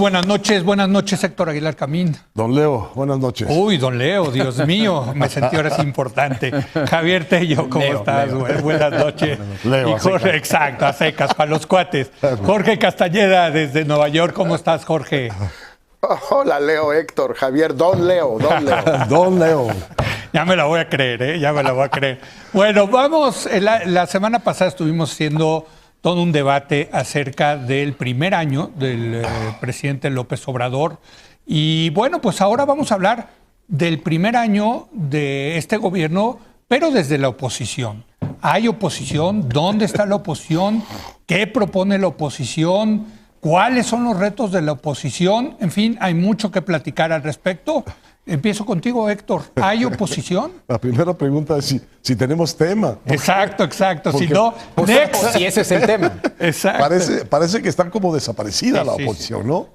buenas noches Héctor Aguilar Camín. Don Leo, buenas noches. Uy, don Leo, Dios mío, me sentí ahora sí importante. Javier Tello, ¿cómo estás? Leo. Buenas noches. Leo, y Jorge, exacto, a secas, para los cuates. Jorge Castañeda, desde Nueva York, ¿cómo estás, Jorge? Hola, Leo, Héctor, Javier, don Leo. Don Leo. Ya me la voy a creer, ya me la voy a creer. Bueno, vamos, la semana pasada estuvimos haciendo todo un debate acerca del primer año del presidente López Obrador. Y bueno, pues ahora vamos a hablar del primer año de este gobierno, pero desde la oposición. ¿Hay oposición? ¿Dónde está la oposición? ¿Qué propone la oposición? ¿Cuáles son los retos de la oposición? En fin, hay mucho que platicar al respecto. Empiezo contigo, Héctor. ¿Hay oposición? La primera pregunta es si tenemos tema. Exacto. Porque, si no, si ese es el tema. Exacto. Parece que está como desaparecida Sí, la sí, oposición, sí. ¿no?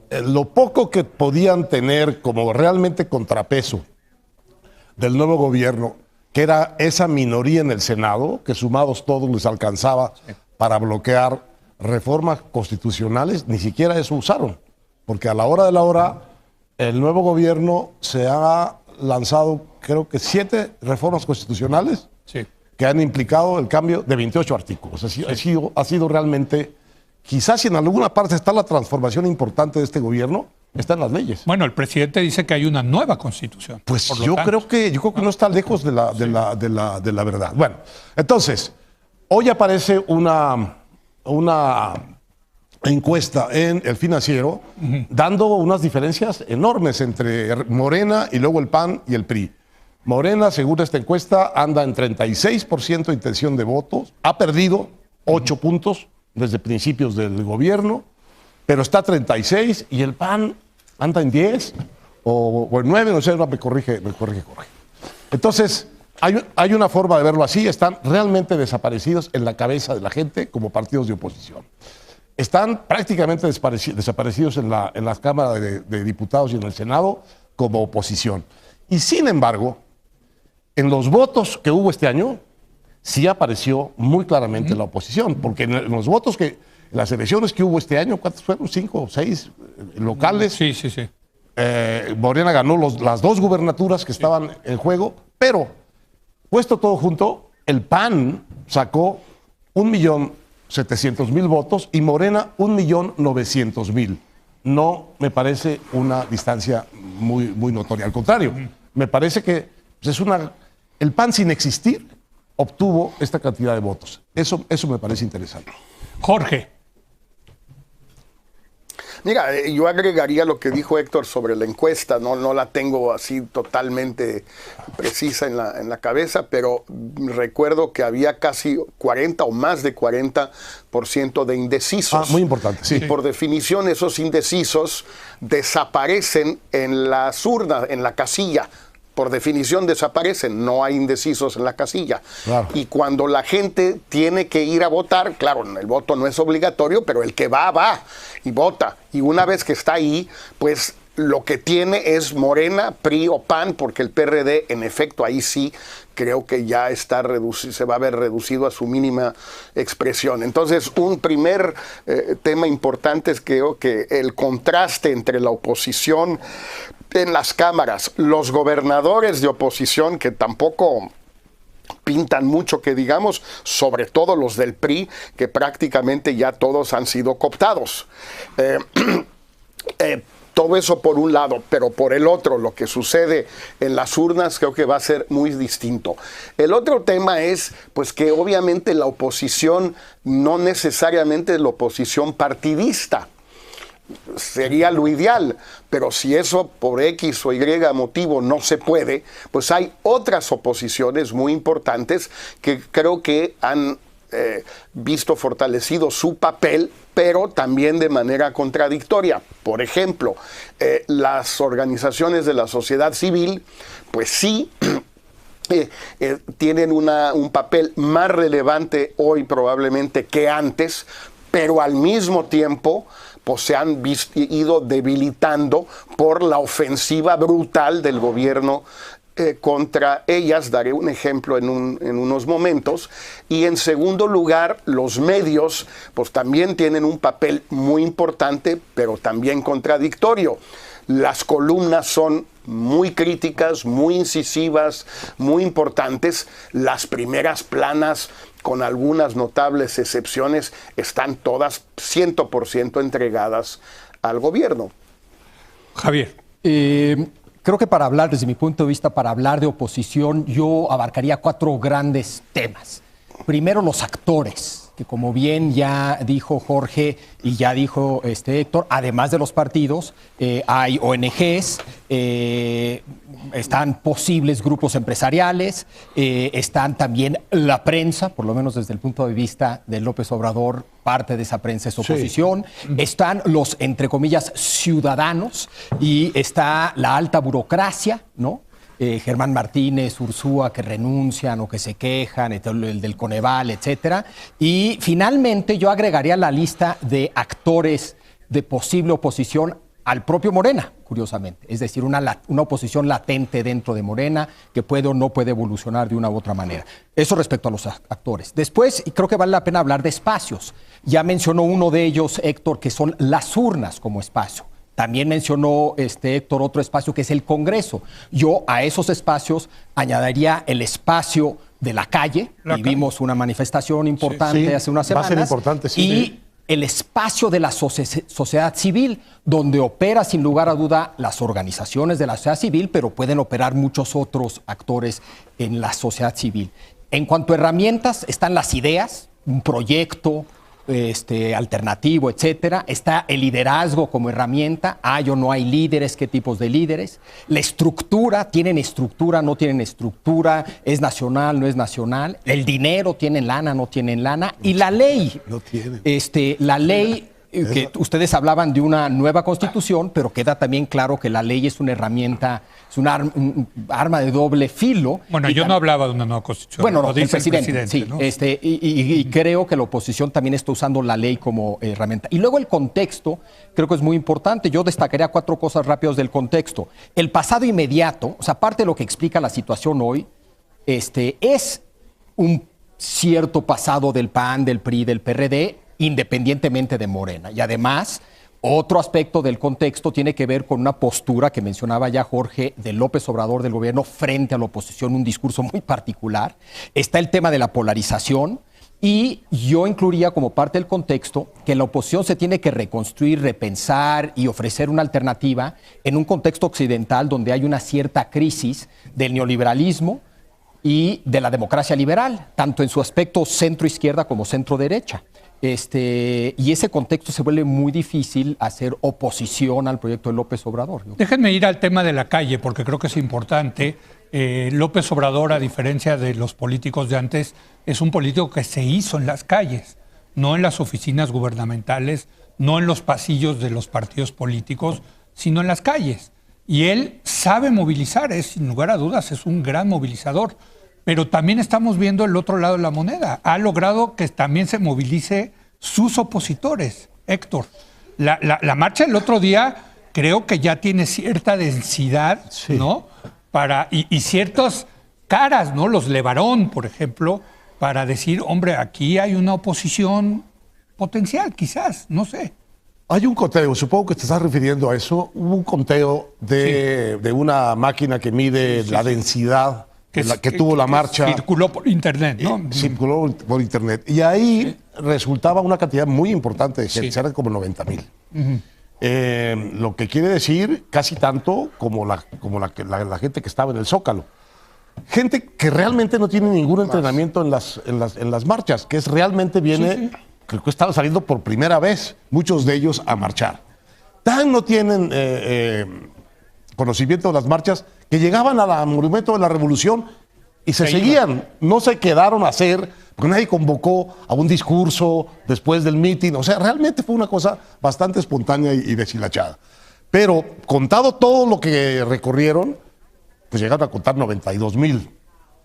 Lo poco que podían tener como realmente contrapeso del nuevo gobierno, que era esa minoría en el Senado, que sumados todos les alcanzaba para bloquear reformas constitucionales, ni siquiera eso usaron. Porque a la hora de la hora, el nuevo gobierno se ha lanzado, creo que 7 reformas constitucionales que han implicado el cambio de 28 artículos. Ha sido realmente, quizás si en alguna parte está la transformación importante de este gobierno, está en las leyes. Bueno, el presidente dice que hay una nueva constitución. Pues yo creo que no está lejos de la verdad. Bueno, entonces, hoy aparece una encuesta en El Financiero, dando unas diferencias enormes entre Morena y luego el PAN y el PRI. Morena, según esta encuesta, anda en 36% de intención de votos, ha perdido 8 puntos desde principios del gobierno, pero está a 36 y el PAN anda en 10 o en 9, no sé, me corrige. Entonces, hay una forma de verlo así, están realmente desaparecidos en la cabeza de la gente como partidos de oposición. Están prácticamente desaparecidos en las cámaras de diputados y en el Senado como oposición. Y sin embargo, en los votos que hubo este año, sí apareció muy claramente la oposición, porque en los votos las elecciones que hubo este año, ¿cuántos fueron? 5 o 6 locales. Sí. Morena ganó las 2 gubernaturas que estaban en juego, pero puesto todo junto, el PAN sacó 1.700.000 votos y Morena 1.900.000. No me parece una distancia muy notoria. Al contrario, me parece que el PAN sin existir obtuvo esta cantidad de votos. Eso me parece interesante. Jorge. Mira, yo agregaría lo que dijo Héctor sobre la encuesta, no la tengo así totalmente precisa en la cabeza, pero recuerdo que había casi 40 o más de 40% de indecisos. Muy importante, sí. Y por definición esos indecisos desaparecen en las urnas, en la casilla. Por definición desaparecen, no hay indecisos en la casilla. Claro. Y cuando la gente tiene que ir a votar, claro, el voto no es obligatorio, pero el que va y vota. Y una vez que está ahí, pues lo que tiene es Morena, PRI o PAN, porque el PRD, en efecto, ahí sí creo que ya está se va a ver reducido a su mínima expresión. Entonces, un primer tema importante es creo que el contraste entre la oposición en las cámaras, los gobernadores de oposición que tampoco pintan mucho que digamos, sobre todo los del PRI, que prácticamente ya todos han sido cooptados. Todo eso por un lado, pero por el otro, lo que sucede en las urnas creo que va a ser muy distinto. El otro tema es, pues que obviamente la oposición no necesariamente es la oposición partidista. Sería lo ideal, pero si eso por X o Y motivo no se puede, pues hay otras oposiciones muy importantes que creo que han visto fortalecido su papel, pero también de manera contradictoria. Por ejemplo, las organizaciones de la sociedad civil, pues sí, tienen un papel más relevante hoy probablemente que antes, pero al mismo tiempo pues se han ido debilitando por la ofensiva brutal del gobierno contra ellas. Daré un ejemplo en unos momentos. Y en segundo lugar, los medios pues también tienen un papel muy importante, pero también contradictorio. Las columnas son muy críticas, muy incisivas, muy importantes. Las primeras planas, con algunas notables excepciones, están todas 100% entregadas al gobierno. Javier. Creo que para hablar, desde mi punto de vista, para hablar de oposición, yo abarcaría 4 grandes temas. Primero, los actores, que como bien ya dijo Jorge y ya dijo Héctor, además de los partidos, hay ONGs, están posibles grupos empresariales, están también la prensa, por lo menos desde el punto de vista de López Obrador, parte de esa prensa es oposición, están los, entre comillas, ciudadanos, y está la alta burocracia, ¿no? Germán Martínez, Ursúa, que renuncian o que se quejan, el del Coneval, etcétera. Y finalmente yo agregaría la lista de actores de posible oposición al propio Morena, curiosamente. Es decir, una oposición latente dentro de Morena que puede o no puede evolucionar de una u otra manera. Eso respecto a los actores. Después, y creo que vale la pena hablar de espacios. Ya mencionó uno de ellos, Héctor, que son las urnas como espacio. También mencionó Héctor otro espacio que es el Congreso. Yo a esos espacios añadiría el espacio de la calle. Vivimos una manifestación importante hace unas semanas. Va a ser importante, sí. Y el espacio de la sociedad civil, donde opera sin lugar a duda las organizaciones de la sociedad civil, pero pueden operar muchos otros actores en la sociedad civil. En cuanto a herramientas, están las ideas, un proyecto alternativo, etcétera. Está el liderazgo como herramienta. ¿Hay o no hay líderes? ¿Qué tipos de líderes? La estructura, ¿tienen estructura? ¿No tienen estructura? ¿Es nacional? ¿No es nacional? El dinero, ¿tienen lana? ¿No tienen lana? Y la ley. No tienen. La ley, que ustedes hablaban de una nueva constitución, pero queda también claro que la ley es una herramienta, es un arma de doble filo. Bueno, yo no hablaba de una nueva constitución. Bueno, no, el presidente, sí. ¿no? Y creo que la oposición también está usando la ley como herramienta. Y luego el contexto, creo que es muy importante. Yo destacaría 4 cosas rápidas del contexto. El pasado inmediato, o sea, parte de lo que explica la situación hoy, es un cierto pasado del PAN, del PRI, del PRD, independientemente de Morena. Y además, otro aspecto del contexto tiene que ver con una postura que mencionaba ya Jorge de López Obrador del gobierno frente a la oposición, un discurso muy particular. Está el tema de la polarización y yo incluiría como parte del contexto que la oposición se tiene que reconstruir, repensar y ofrecer una alternativa en un contexto occidental donde hay una cierta crisis del neoliberalismo y de la democracia liberal, tanto en su aspecto centro-izquierda como centro-derecha. Y ese contexto se vuelve muy difícil hacer oposición al proyecto de López Obrador. Déjenme ir al tema de la calle, porque creo que es importante. López Obrador, a diferencia de los políticos de antes, es un político que se hizo en las calles, no en las oficinas gubernamentales, no en los pasillos de los partidos políticos, sino en las calles. Y él sabe movilizar, sin lugar a dudas, es un gran movilizador. Pero también estamos viendo el otro lado de la moneda. Ha logrado que también se movilice sus opositores. Héctor, la marcha del otro día creo que ya tiene cierta densidad, ¿no? Y ciertas caras, ¿no? Los Levarón, por ejemplo, para decir, hombre, aquí hay una oposición potencial, quizás, no sé. Hay un conteo, supongo que te estás refiriendo a eso. Hubo un conteo de una máquina que mide la densidad que tuvo la marcha. Circuló por internet, ¿no? Circuló por internet. Y ahí resultaba una cantidad muy importante de gente, eran como 90,000. Lo que quiere decir casi tanto como la gente que estaba en el Zócalo. Gente que realmente no tiene ningún entrenamiento en las marchas, que realmente viene, creo que estaban saliendo por primera vez, muchos de ellos a marchar. Tan no tienen conocimiento de las marchas que llegaban al Monumento de la Revolución y se seguían, no se quedaron a hacer, porque nadie convocó a un discurso después del mitin. O sea, realmente fue una cosa bastante espontánea y deshilachada. Pero contado todo lo que recorrieron, pues llegaron a contar 92,000.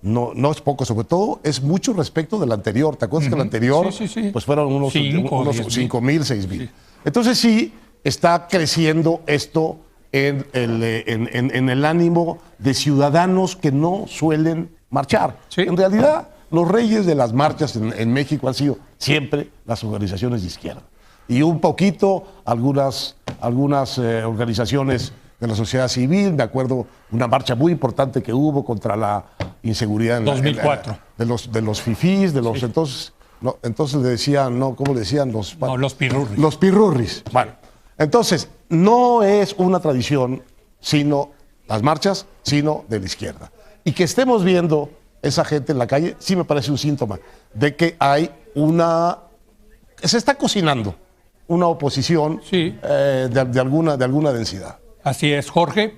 No es poco, sobre todo es mucho respecto del anterior. ¿Te acuerdas que el anterior pues fueron unos 5,000, 6,000? Entonces sí está creciendo esto en el ánimo de ciudadanos que no suelen marchar. Sí. En realidad, los reyes de las marchas en México han sido siempre las organizaciones de izquierda. Y un poquito algunas organizaciones de la sociedad civil. Me acuerdo una marcha muy importante que hubo contra la inseguridad en 2004. de los fifís, de los Sí. entonces le decían, no, ¿cómo le decían? Los pirurris. Los pirurris. Bueno, entonces, no es una tradición, sino las marchas, sino de la izquierda. Y que estemos viendo esa gente en la calle, sí me parece un síntoma de que hay se está cocinando una oposición Sí. de alguna densidad. Así es, Jorge.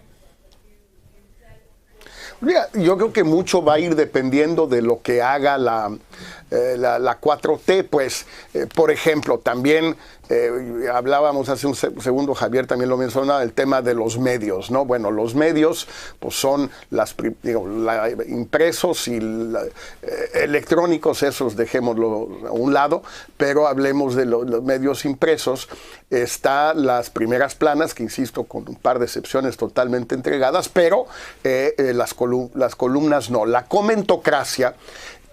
Mira, yo creo que mucho va a ir dependiendo de lo que haga la 4T, pues, por ejemplo, también hablábamos hace un segundo, Javier también lo mencionaba, el tema de los medios, ¿no? Bueno, los medios pues son impresos y electrónicos, esos dejémoslo a un lado, pero hablemos de los medios impresos. Está las primeras planas, que insisto, con un par de excepciones totalmente entregadas, pero las columnas no. La comentocracia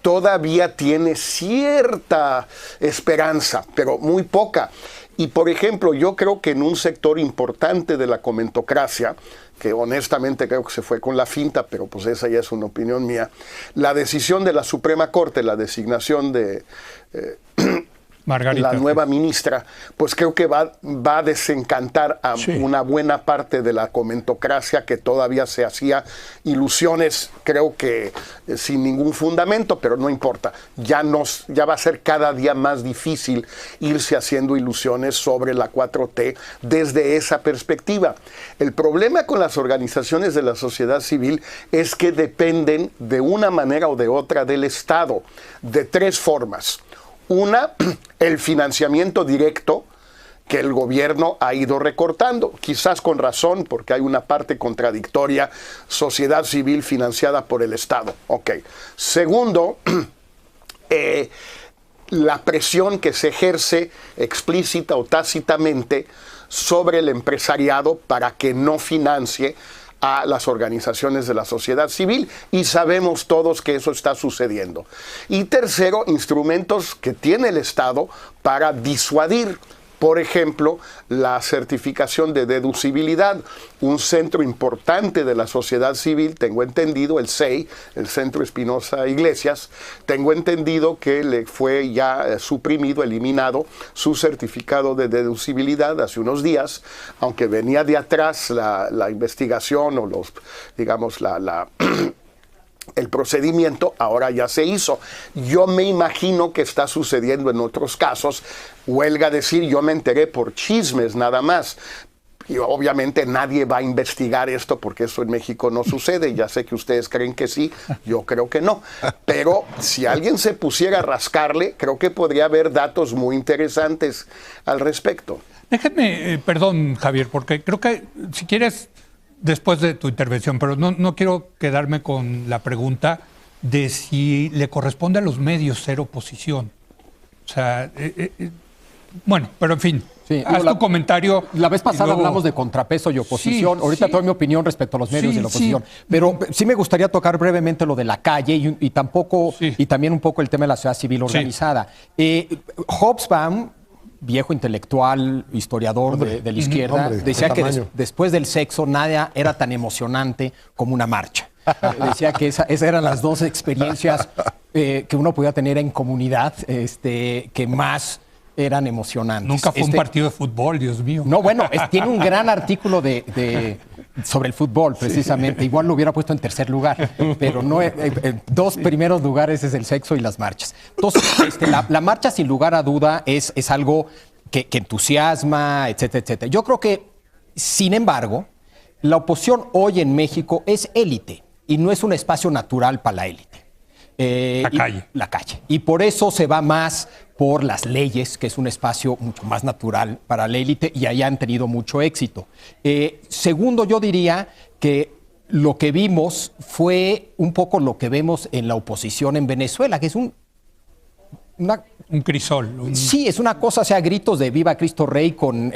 todavía tiene cierta esperanza, pero muy poca. Y por ejemplo, yo creo que en un sector importante de la comentocracia, que honestamente creo que se fue con la finta, pero pues esa ya es una opinión mía, la decisión de la Suprema Corte, la designación de Margarita, la nueva ministra, pues creo que va a desencantar a una buena parte de la comentocracia que todavía se hacía ilusiones, creo que sin ningún fundamento, pero no importa. Ya va a ser cada día más difícil irse haciendo ilusiones sobre la 4T desde esa perspectiva. El problema con las organizaciones de la sociedad civil es que dependen de una manera o de otra del Estado, de tres formas. Una, el financiamiento directo que el gobierno ha ido recortando, quizás con razón, porque hay una parte contradictoria, sociedad civil financiada por el Estado. Ok. Segundo, la presión que se ejerce explícita o tácitamente sobre el empresariado para que no financie a las organizaciones de la sociedad civil, y sabemos todos que eso está sucediendo. Y tercero, instrumentos que tiene el Estado para disuadir. Por ejemplo, la certificación de deducibilidad. Un centro importante de la sociedad civil, tengo entendido, el CEI, el Centro Espinosa Iglesias, tengo entendido que le fue ya suprimido, eliminado su certificado de deducibilidad hace unos días, aunque venía de atrás la investigación o el procedimiento, ahora ya se hizo. Yo me imagino que está sucediendo en otros casos. Huelga decir, yo me enteré por chismes nada más. Y obviamente nadie va a investigar esto porque eso en México no sucede. Ya sé que ustedes creen que sí, yo creo que no. Pero si alguien se pusiera a rascarle, creo que podría haber datos muy interesantes al respecto. Déjenme, perdón, Javier, porque creo que si quieres, después de tu intervención, pero no quiero quedarme con la pregunta de si le corresponde a los medios ser oposición. O sea, bueno, pero en fin, sí, haz tu comentario. La vez pasada luego hablamos de contrapeso y oposición. Sí, ahorita sí. doy mi opinión respecto a los medios Sí, y la oposición. sí. Pero sí me gustaría tocar brevemente lo de la calle y tampoco, Sí. y también un poco el tema de la sociedad civil organizada. Hobsbawm, viejo intelectual, historiador de la izquierda, hombre, decía de que tamaño. después del sexo nada era tan emocionante como una marcha. Decía que esas eran las dos experiencias que uno podía tener en comunidad que más eran emocionantes. Nunca fue un partido de fútbol, Dios mío. No, bueno, tiene un gran artículo sobre el fútbol, precisamente. Igual lo hubiera puesto en tercer lugar, pero no, dos primeros lugares es el sexo y las marchas. Entonces, la marcha, sin lugar a duda, es algo que entusiasma, etcétera, etcétera. Yo creo que, sin embargo, la oposición hoy en México es élite y no es un espacio natural para la élite. La calle. Y por eso se va más por las leyes, que es un espacio mucho más natural para la élite, y ahí han tenido mucho éxito. Segundo, yo diría que lo que vimos fue un poco lo que vemos en la oposición en Venezuela, que es un crisol. Sí, es una cosa, o sea, gritos de viva Cristo Rey con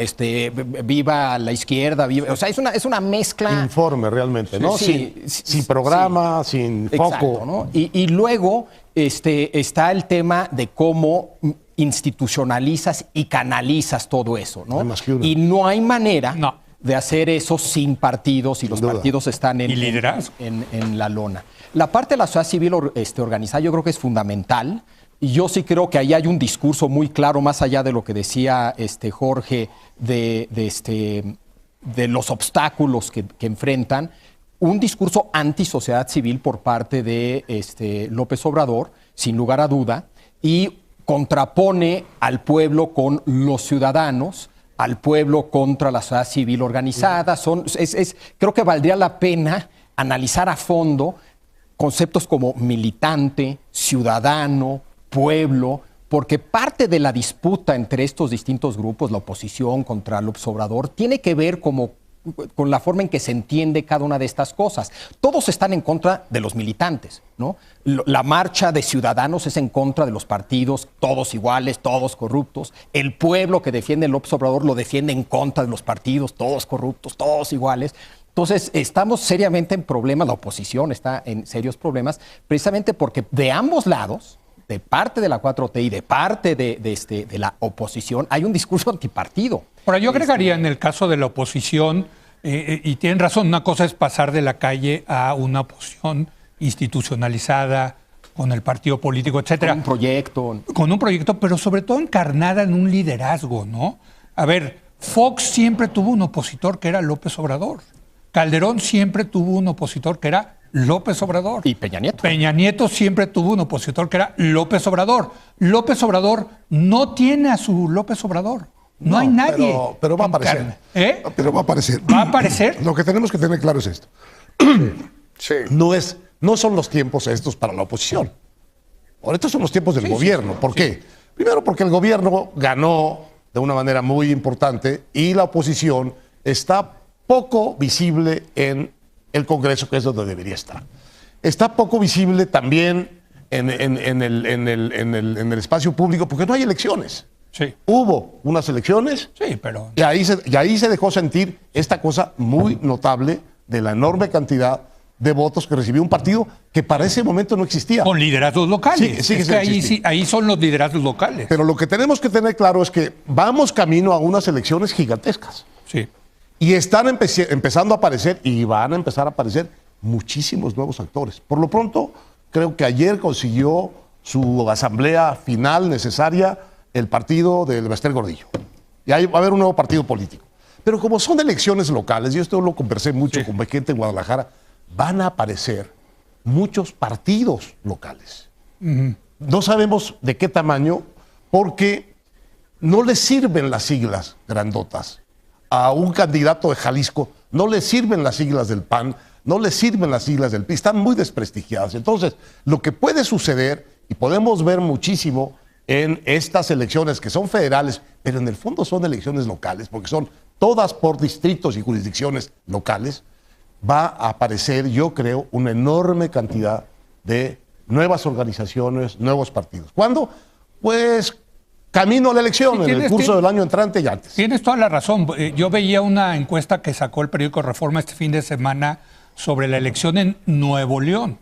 viva la izquierda, o sea, es una mezcla. Informe realmente, ¿no? Sí, sin programa, sin exacto, foco. ¿no? Y luego está el tema de cómo institucionalizas y canalizas todo eso, ¿no? No hay más que uno. Y no hay manera de hacer eso sin partidos y los partidos están en la lona. La parte de la sociedad civil organizada yo creo que es fundamental. Y yo sí creo que ahí hay un discurso muy claro, más allá de lo que decía Jorge, de los obstáculos que enfrentan, un discurso anti-sociedad civil por parte de López Obrador, sin lugar a duda, y contrapone al pueblo con los ciudadanos, al pueblo contra la sociedad civil organizada. Creo que valdría la pena analizar a fondo conceptos como militante, ciudadano, pueblo, porque parte de la disputa entre estos distintos grupos, la oposición contra López Obrador, tiene que ver con la forma en que se entiende cada una de estas cosas. Todos están en contra de los militantes, ¿no? La marcha de ciudadanos es en contra de los partidos, todos iguales, todos corruptos. El pueblo que defiende López Obrador lo defiende en contra de los partidos, todos corruptos, todos iguales. Entonces, estamos seriamente en problemas, la oposición está en serios problemas, precisamente porque de ambos lados, de parte de la 4T y de parte de la oposición, hay un discurso antipartido. Ahora, yo agregaría en el caso de la oposición, y tienen razón, una cosa es pasar de la calle a una oposición institucionalizada, con el partido político, etcétera. Con un proyecto. Con un proyecto, pero sobre todo encarnada en un liderazgo, ¿no? A ver, Fox siempre tuvo un opositor que era López Obrador. Calderón siempre tuvo un opositor que era López Obrador. Y Peña Nieto. Peña Nieto siempre tuvo un opositor que era López Obrador. López Obrador no tiene a su López Obrador. No hay nadie. Pero va a aparecer. Pero va a aparecer. ¿Va a aparecer? Lo que tenemos que tener claro es esto. Sí. No son los tiempos estos para la oposición. Ahora, estos son los tiempos del gobierno. ¿Por qué? Primero, porque el gobierno ganó de una manera muy importante y la oposición está poco visible en el Congreso, que es donde debería estar. Está poco visible también en el espacio público porque no hay elecciones. Sí. Hubo unas elecciones pero... y ahí se dejó sentir esta cosa muy notable de la enorme cantidad de votos que recibió un partido que para ese momento no existía. Con liderazgos locales. Sí, es que ahí son los liderazgos locales. Pero lo que tenemos que tener claro es que vamos camino a unas elecciones gigantescas. Sí. Y están empezando a aparecer, y van a empezar a aparecer, muchísimos nuevos actores. Por lo pronto, creo que ayer consiguió su asamblea final necesaria el partido del Bester Gordillo. Y ahí va a haber un nuevo partido político. Pero como son elecciones locales, y esto lo conversé mucho con gente en Guadalajara, van a aparecer muchos partidos locales. No sabemos de qué tamaño, porque no les sirven las siglas grandotas. A un candidato de Jalisco no le sirven las siglas del PAN, no le sirven las siglas del PRI, están muy desprestigiadas. Entonces, lo que puede suceder, y podemos ver muchísimo en estas elecciones que son federales, pero en el fondo son elecciones locales, porque son todas por distritos y jurisdicciones locales, va a aparecer, yo creo, una enorme cantidad de nuevas organizaciones, nuevos partidos. ¿Cuándo? Pues camino a la elección, en el curso del año entrante y antes. Tienes toda la razón. Yo veía una encuesta que sacó el periódico Reforma este fin de semana sobre la elección en Nuevo León.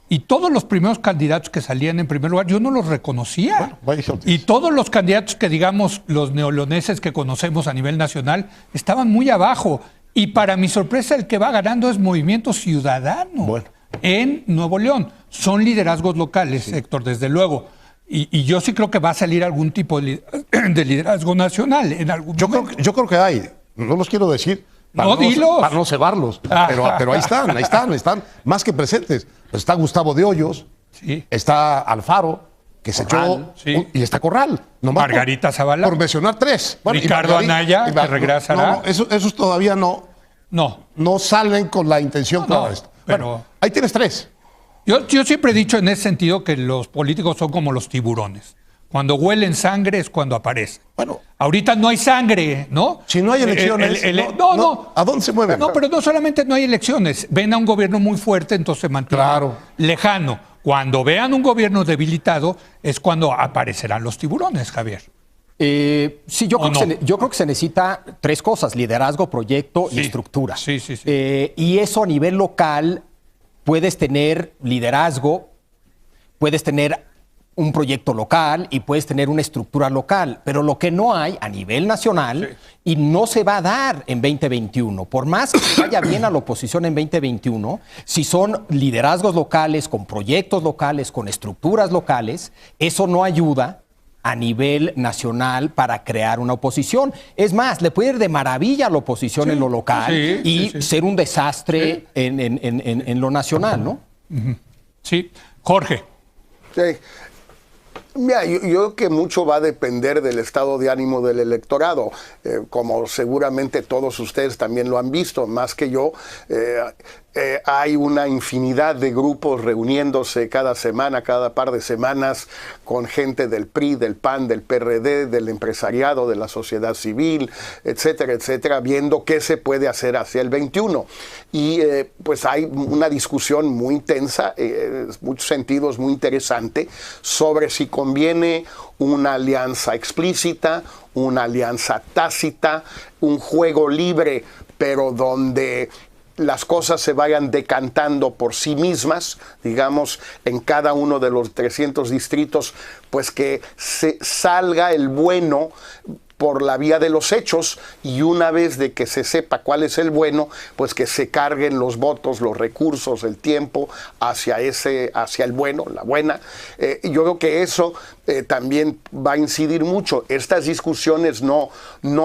Y todos los primeros candidatos que salían en primer lugar, yo no los reconocía. Y todos los candidatos que, digamos, los neoleoneses que conocemos a nivel nacional, estaban muy abajo. Y para mi sorpresa, el que va ganando es Movimiento Ciudadano en Nuevo León. Son liderazgos locales, Héctor, desde luego. Y yo sí creo que va a salir algún tipo de liderazgo nacional en algún momento. Yo creo que hay. No los quiero decir para no cebarlos. Pero ahí están más que presentes. Pues está Gustavo de Hoyos, está Alfaro, que se echó, y está Corral. Margarita Zavala. Por mencionar tres. Bueno, Ricardo Anaya, que regresará. No, esos todavía no salen con la intención clara de esto. Pero ahí tienes tres. Yo siempre he dicho en ese sentido que los políticos son como los tiburones. Cuando huelen sangre es cuando aparecen. Bueno, ahorita no hay sangre, ¿no? Si no hay elecciones, ¿a dónde se mueven? No, pero no solamente no hay elecciones. Ven a un gobierno muy fuerte, entonces se mantiene lejano. Cuando vean un gobierno debilitado es cuando aparecerán los tiburones, Javier. Sí, yo creo que se necesita tres cosas: liderazgo, proyecto y estructura. Sí. Y eso a nivel local, puedes tener liderazgo, puedes tener un proyecto local y puedes tener una estructura local, pero lo que no hay a nivel nacional y no se va a dar en 2021, por más que vaya bien a la oposición en 2021, si son liderazgos locales, con proyectos locales, con estructuras locales, eso no ayuda a nivel nacional para crear una oposición. Es más, le puede ir de maravilla a la oposición en lo local y ser un desastre en lo nacional, ¿no? Sí. Jorge. Sí. Mira, yo creo que mucho va a depender del estado de ánimo del electorado, como seguramente todos ustedes también lo han visto, más que yo. Hay una infinidad de grupos reuniéndose cada semana, cada par de semanas, con gente del PRI, del PAN, del PRD, del empresariado, de la sociedad civil, etcétera, etcétera, viendo qué se puede hacer hacia el 21. Y pues hay una discusión muy intensa, en muchos sentidos muy interesante, sobre si conviene una alianza explícita, una alianza tácita, un juego libre, pero donde las cosas se vayan decantando por sí mismas, digamos, en cada uno de los 300 distritos, pues que se salga el bueno por la vía de los hechos, y una vez de que se sepa cuál es el bueno, pues que se carguen los votos, los recursos, el tiempo hacia el bueno, la buena. Yo creo que eso también va a incidir mucho. Estas discusiones no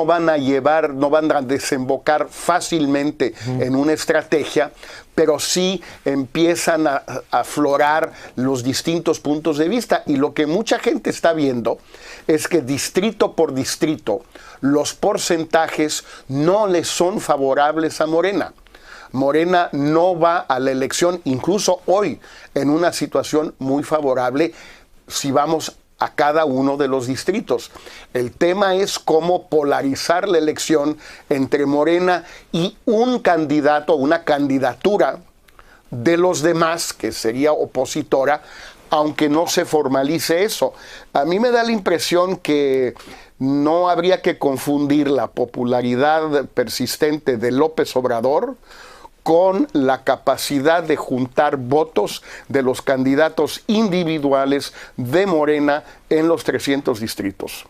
van a desembocar fácilmente en una estrategia, pero sí empiezan a aflorar los distintos puntos de vista, y lo que mucha gente está viendo es que distrito por distrito los porcentajes no le son favorables a Morena. Morena no va a la elección, incluso hoy, en una situación muy favorable si vamos a cada uno de los distritos. El tema es cómo polarizar la elección entre Morena y un candidato, una candidatura de los demás, que sería opositora, aunque no se formalice eso. A mí me da la impresión que no habría que confundir la popularidad persistente de López Obrador con la capacidad de juntar votos de los candidatos individuales de Morena en los 300 distritos.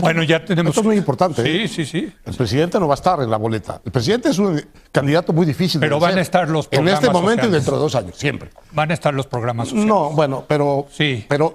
Bueno, ya tenemos... Esto es muy importante. Sí. El presidente no va a estar en la boleta. El presidente es un candidato muy difícil pero de van vencer. a estar los programas en este momento sociales. Y dentro de 2 años, siempre. Van a estar los programas sociales. No, bueno, pero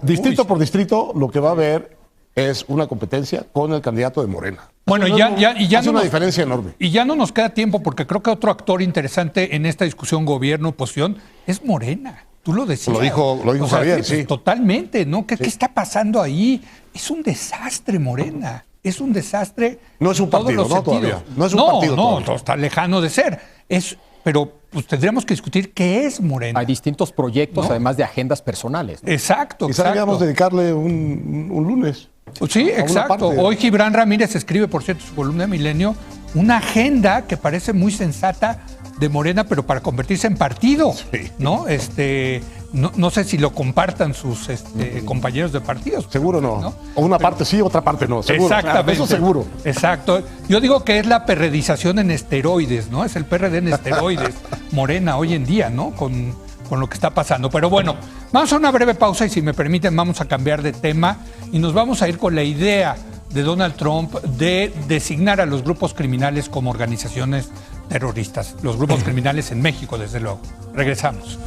distrito por distrito lo que va a haber es una competencia con el candidato de Morena. Bueno, es una diferencia enorme. Y ya no nos queda tiempo, porque creo que otro actor interesante en esta discusión gobierno-oposición es Morena. Tú lo decías. Lo dijo Javier, sí. Totalmente, ¿no? ¿Qué está pasando ahí? Es un desastre, Morena. Es un desastre. No es un partido, ¿no? Todavía. No es un partido todavía. No, está lejano de ser. Pero pues tendríamos que discutir qué es Morena. Hay distintos proyectos, además de agendas personales, ¿no? Exacto. Quizá deberíamos dedicarle un lunes. Sí, exacto. Hoy Gibran Ramírez escribe, por cierto, su columna de Milenio, una agenda que parece muy sensata de Morena, pero para convertirse en partido, ¿no? No sé si lo compartan sus compañeros de partidos. Seguro no. O una parte sí, otra parte no. Seguro. Exactamente. Eso seguro. Exacto. Yo digo que es la perredización en esteroides, ¿no? Es el PRD en esteroides, Morena hoy en día, ¿no? Con lo que está pasando. Pero bueno, vamos a una breve pausa y, si me permiten, vamos a cambiar de tema y nos vamos a ir con la idea de Donald Trump de designar a los grupos criminales como organizaciones terroristas. Los grupos criminales en México, desde luego. Regresamos.